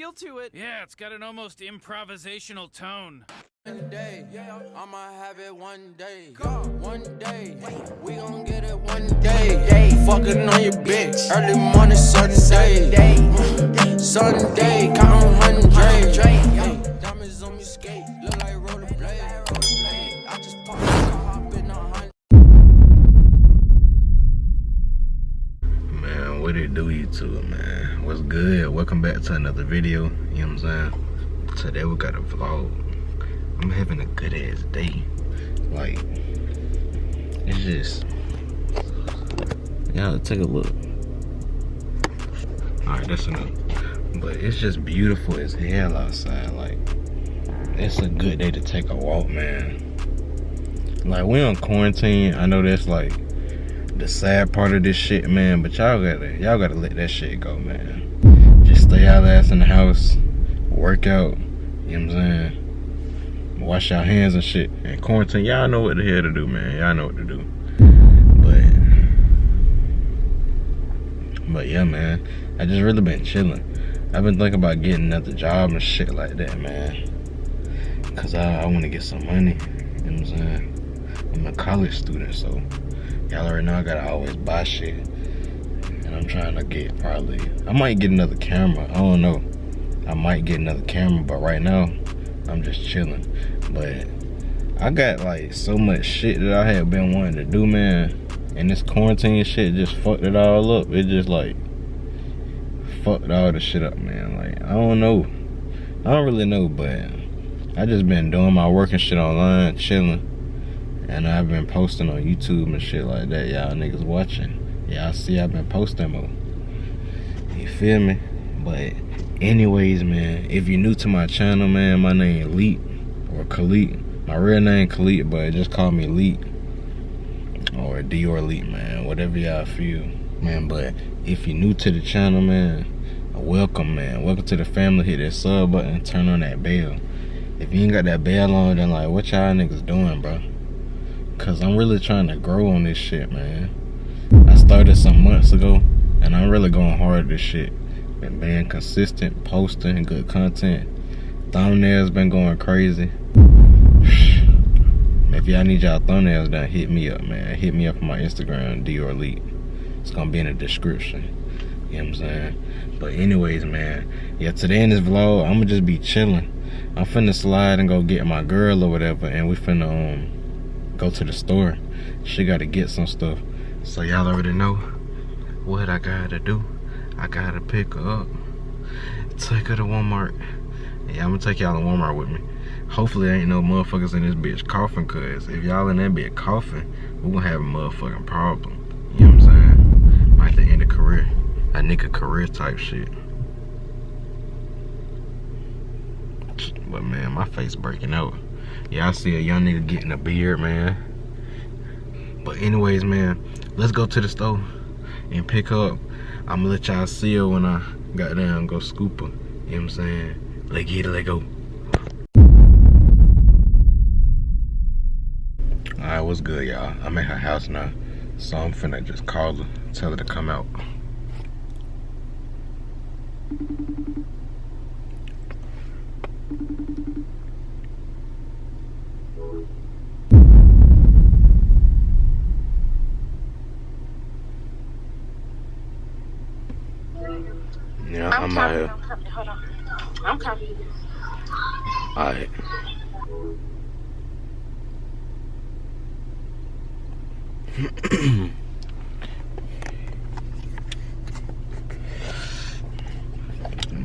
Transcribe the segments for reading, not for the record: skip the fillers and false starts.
feel to it. Yeah, it's got an almost improvisational tone. One day, I'ma have it one day. One day, we gon' get it one day. Fucking on your bitch, early morning Sunday. Sunday, counting hundreds. Diamonds on me skate, look like rollerblade. I just popped the car, hop in 100. Man, what it do, YouTube, man? What's good? Welcome back to another video. You know what I'm saying? Today we got a vlog. I'm having a good ass day. Like, it's just, y'all take a look. Alright, that's enough. But it's just beautiful as hell outside. Like, it's a good day to take a walk, man. Like, we on quarantine. I know that's like the sad part of this shit, man. But y'all gotta let that shit go, man. Just stay out ass in the house, work out. You know what I'm saying? Wash your hands and shit. And quarantine, y'all know what the hell to do, man. Y'all know what to do. But yeah, man. I just really been chilling. I've been thinking about getting another job and shit like that, man. Cause I want to get some money. You know what I'm saying? I'm a college student, so y'all already know I gotta always buy shit. And I'm trying to get I might get another camera. I don't know. I might get another camera, but right now, I'm just chilling. But I got like so much shit that I had been wanting to do, man. And this quarantine shit just fucked it all up. It just like fucked all the shit up, man. Like, I don't know. I don't really know, but I just been doing my work and shit online, chilling. And I've been posting on YouTube and shit like that. Y'all niggas watching. Y'all see I've been posting more. You feel me? But anyways, man, if you're new to my channel, man, my name Leet or Khalid. My real name Khalid, but just call me Leet or D or Leet, man, whatever y'all feel, man. But if you're new to the channel, man, welcome, man. Welcome to the family. Hit that sub button, turn on that bell. If you ain't got that bell on, then like, what y'all niggas doing, bro? Cause I'm really trying to grow on this shit, man. I started some months ago, and I'm really going hard at this shit. Been being consistent, posting good content. Thumbnails been going crazy. If y'all need y'all thumbnails done, hit me up, man. Hit me up on my Instagram, D or Leet. It's gonna be in the description. You know what I'm saying? But anyways, man. Yeah, today in this vlog, I'ma just be chilling. I'm finna slide and go get my girl or whatever, and we finna go to the store. She gotta get some stuff. So y'all already know what I gotta do. I gotta pick her up, take her to Walmart. Yeah, I'm gonna take y'all to Walmart with me. Hopefully there ain't no motherfuckers in this bitch coughing, cause if y'all in that bitch coughing, we gonna have a motherfucking problem. You know what I'm saying? Might have to end a career. A nigga career type shit. But man, my face breaking out. Yeah, I see a young nigga getting a beard, man. But anyways, man, let's go to the store and pick her up. I'ma let y'all see her when I got down, go scoop her. You know what I'm saying? Let's get it, let go. Alright, what's good, y'all? I'm at her house now. So I'm finna just call her, tell her to come out. Yeah, I'm out here. Hold on. I'm coming. Alright.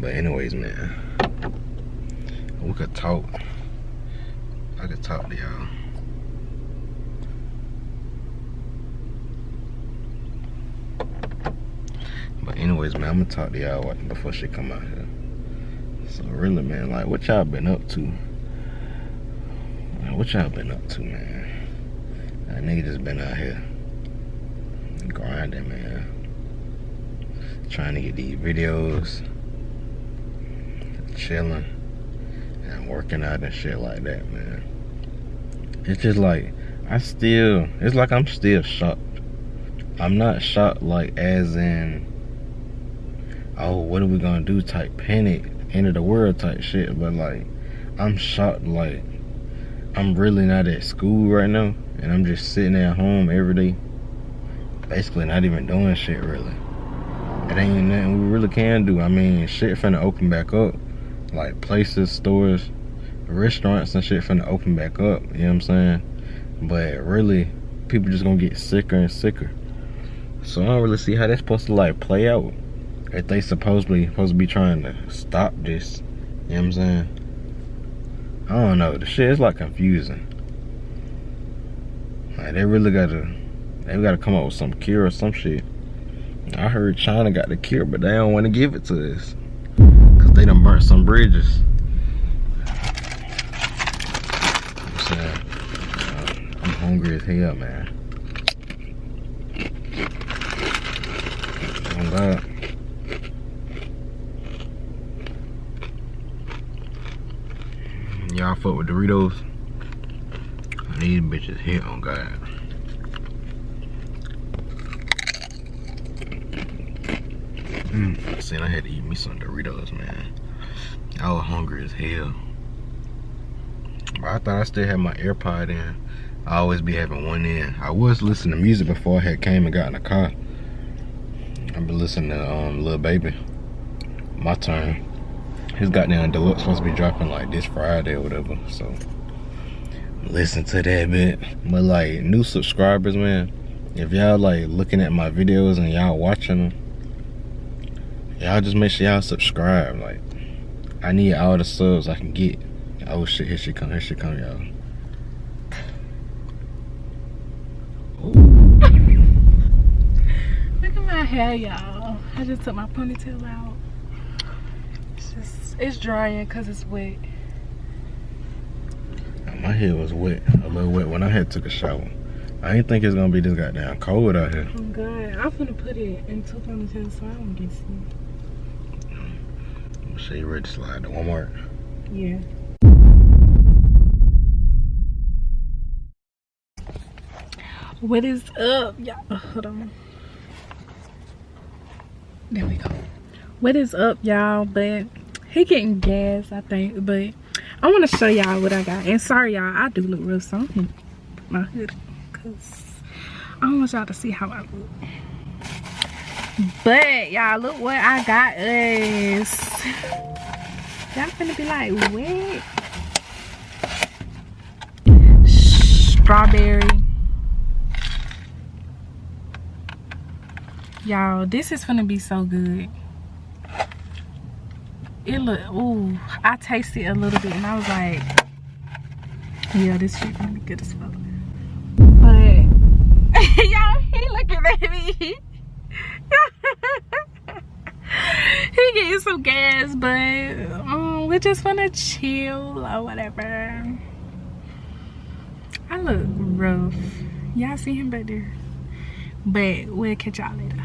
But anyways, man, we could talk. I could talk to y'all. But anyways, man, I'm gonna talk to y'all before she come out here. So really, man, like, what y'all been up to? What y'all been up to, man? That nigga just been out here grinding, man. Trying to get these videos, chilling, and working out and shit like that, man. It's just like, it's like I'm still shocked. I'm not shocked like as in, oh, what are we gonna do type panic. end of the world type shit. But like, I'm shocked. Like, I'm really not at school right now, and I'm just sitting at home every day, basically not even doing shit really. It ain't nothing we really can do. I mean, shit finna open back up. Like places, stores, restaurants and shit finna open back up. You know what I'm saying? But really, people just gonna get sicker and sicker. So I don't really see how that's supposed to like play out. If they supposed to be trying to stop this. You know what I'm saying? I don't know. The shit is like confusing. Like they gotta come up with some cure or some shit. I heard China got the cure, but they don't want to give it to us. Cause they done burnt some bridges. I'm hungry as hell, man. Oh God. Y'all fuck with Doritos? These bitches hit on God. See, I had to eat me some Doritos, man. I was hungry as hell. But I thought I still had my AirPod in. I always be having one in. I was listening to music before I had came and got in the car. I've been listening to Lil Baby. My Turn. His goddamn deluxe supposed to be dropping like this Friday or whatever. So listen to that bit. But like new subscribers, man. If y'all like looking at my videos and y'all watching them, y'all just make sure y'all subscribe. Like, I need all the subs I can get. Oh shit, here she come, y'all. Look at my hair, y'all. I just took my ponytail out. It's drying because it's wet. My hair was wet, a little wet when I had took a shower. I didn't think it's gonna be this goddamn cold out here. Oh God, I'm gonna put it in two ponytails so I don't get sick. I'm sure you ready to slide to Walmart. Yeah. What is up, y'all? Hold on. There we go. What is up, y'all? But he getting gas, I think. But I want to show y'all what I got. And sorry, y'all, I do look real so I'm gonna put my hood on because I don't want y'all to see how I look. But y'all, look what I got us. Y'all finna be like, what? Strawberry. Y'all, this is finna be so good. It look, ooh, I tasted a little bit and I was like, yeah, this shit gonna be good as fuck. But y'all, he looking at me. He getting some gas, but we're just gonna chill or whatever. I look rough. Y'all see him back there? But we'll catch y'all later.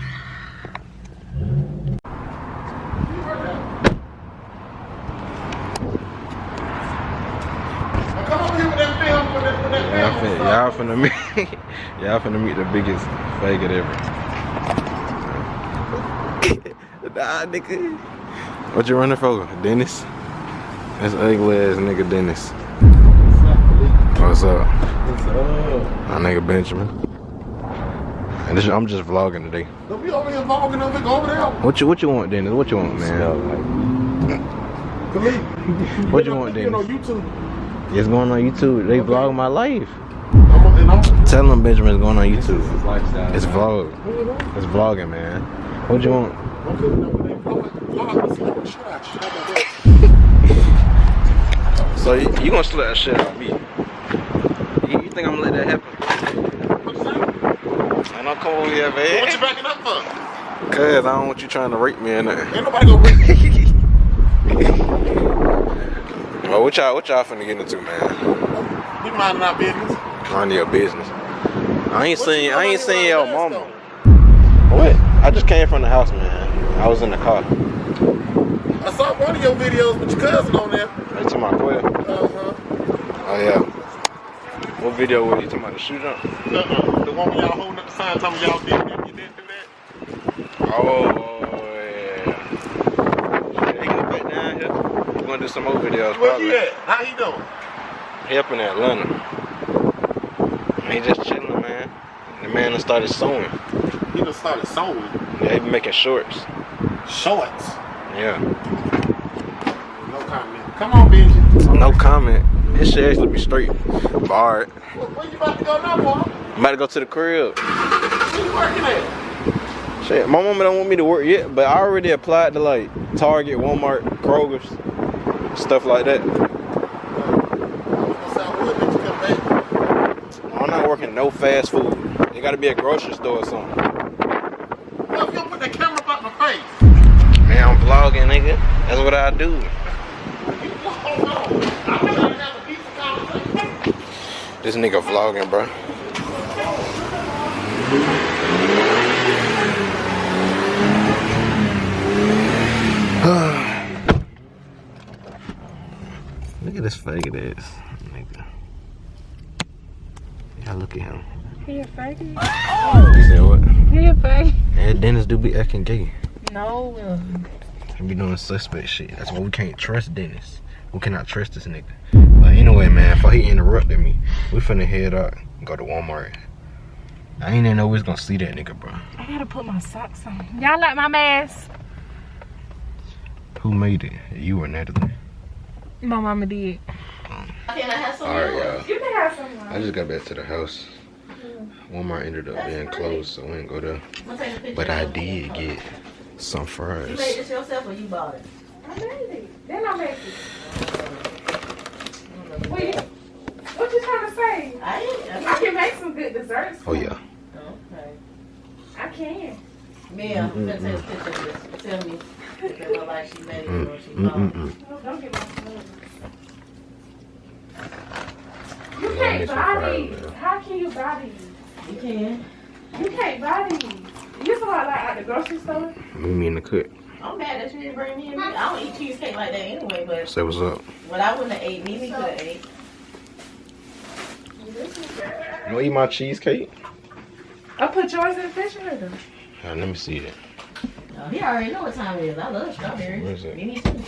Y'all finna meet the biggest faggot ever. Nah, nigga. What you running for, Dennis? That's ugly ass nigga Dennis. What's up? What's up? My nigga Benjamin. And this, I'm just vlogging today. Don't be over here vlogging, go over there. What you want, Dennis? What you want, man? What you want, Dennis? On YouTube. It's going on YouTube. They vlog my life. Tell them Benjamin's going on YouTube. It's vlog. It's vlogging, man. What you want? So you gonna slap that shit out me? You think I'm gonna let that happen? And I'll come over here, man. What you backing up for? Cause I don't want you trying to rape me or nothing. Ain't nobody gonna rape me. Well, what y'all finna get into, man? We minding our business. Mind your business. I ain't seen your mama. What? I just came from the house, man. I was in the car. I saw one of your videos with your cousin on there. Are you talking about Quail? Oh yeah. What video were you talking about? The shoe jump? The one where y'all holding up the sign talking y'all did that, you didn't do that? Oh yeah. He go back down here. We're gonna do some more videos. Where probably. he at? How he doing? He up in Atlanta. He just chilling, man. The man done started sewing. He done started sewing. Yeah, he been making shorts. Shorts. Yeah. No comment. Come on, Benji. No comment. This shit actually be straight barred. Where you about to go now, boy? I'm about to go to the crib. Where you working at? Shit, my mama don't want me to work yet, but I already applied to like Target, Walmart, Kroger's, stuff like that. I'm not working no fast food. It gotta be a grocery store or something. Well, if you don't put that camera up my face. Man, I'm vlogging, nigga. That's what I do. This nigga vlogging, bro. Look at this faggot ass nigga. Yeah, look at him. He a faggot? You said what? He a faggot? Yeah, Dennis do be acting gay. No. He be doing suspect shit. That's why we can't trust Dennis. We cannot trust this nigga. But anyway, man, before he interrupted me, we finna head out and go to Walmart. I ain't even know we was gonna see that nigga, bro. I gotta put my socks on. Y'all like my mask? Who made it? You or Natalie? My mama did. Alright, y'all. You can have some. I just got back to the house. Walmart ended up being closed, so we didn't go there. But I did get some fries. You made this yourself or you bought it? I made it. Then I made it. Wait, what you trying to say? I can make some good desserts. Oh, yeah. Okay. I can. Mia, I'm gonna take a picture of this. Tell me if it look like she made it or she bought it. No, don't get my phone. You Yeah, can't make some buy fries, these. man. How can you buy these? You can. You can't buy these. You saw like at the grocery store? We mean to cook. I'm mad that you didn't bring me a meat. I don't eat cheesecake like that anyway, but Say what's up. what I wouldn't have ate, Mimi could have ate. You wanna eat my cheesecake? I put yours in the refrigerator. Let me see it. Oh, he already know what time it is. I love Where strawberries. is it? Mimi too.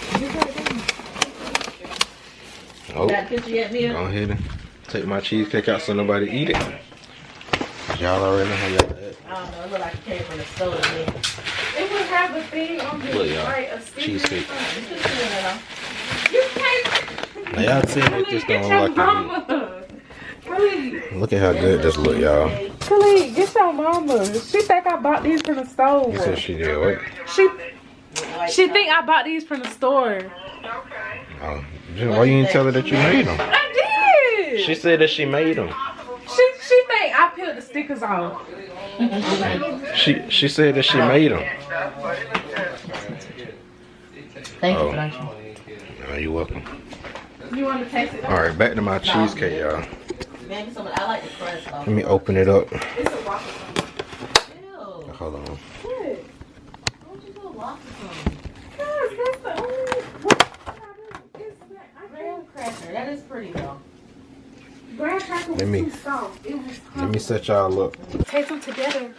Oh, Got a picture yet, go Mia? ahead and take my cheesecake out so nobody eat it. Y'all already know how y'all act. I don't know. It look like it came from the store to me. It would have a thing on the Look, y'all. right, a sticker. Cheesecake. You could see it though. You can't. Now y'all tell me if this Get don't your look like mama. Please. it. Look at how good this look, y'all. Please, get your mama. She think I bought these from the store. You said she did what? She think I bought these from the store. Oh, why you didn't tell her that you made them? I did. She said that she made them. She think I peeled the stickers off. She said that she made them. Thank you Oh. for that. Oh, you're welcome. You want to taste it? All right, back to my cheesecake, y'all. Maybe some. I like the crust though. Let me open it up. It's a waffle. Ew. Hold on. Good. Why don't you do a waffle from? Cause that's the only. What I do? It's that I Graham cracker. That is pretty though. graham cracker was Let me- too soft. It was. Let me set y'all up. Taste them together.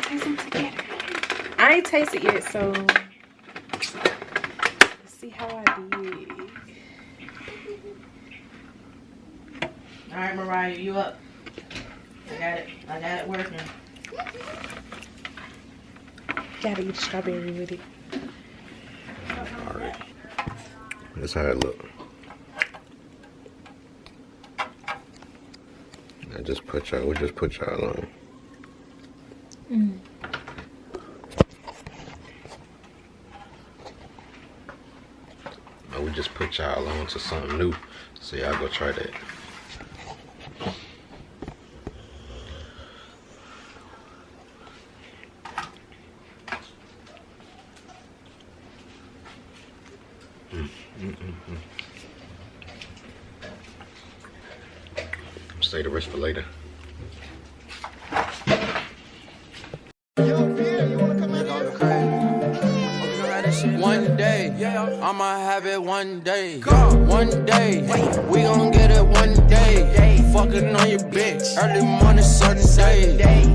Taste them together. I ain't tasted yet, so let's see how I did. All right, Mariah, you up? I got it working. Gotta eat strawberry with it. All right. That's how it look. We just put y'all on. We just put y'all on to something new. So y'all go try that. Save the rest for later. One day, I'ma have it one day. One day, we gon' get it one day. Fucking on your bitch, early morning, certain day.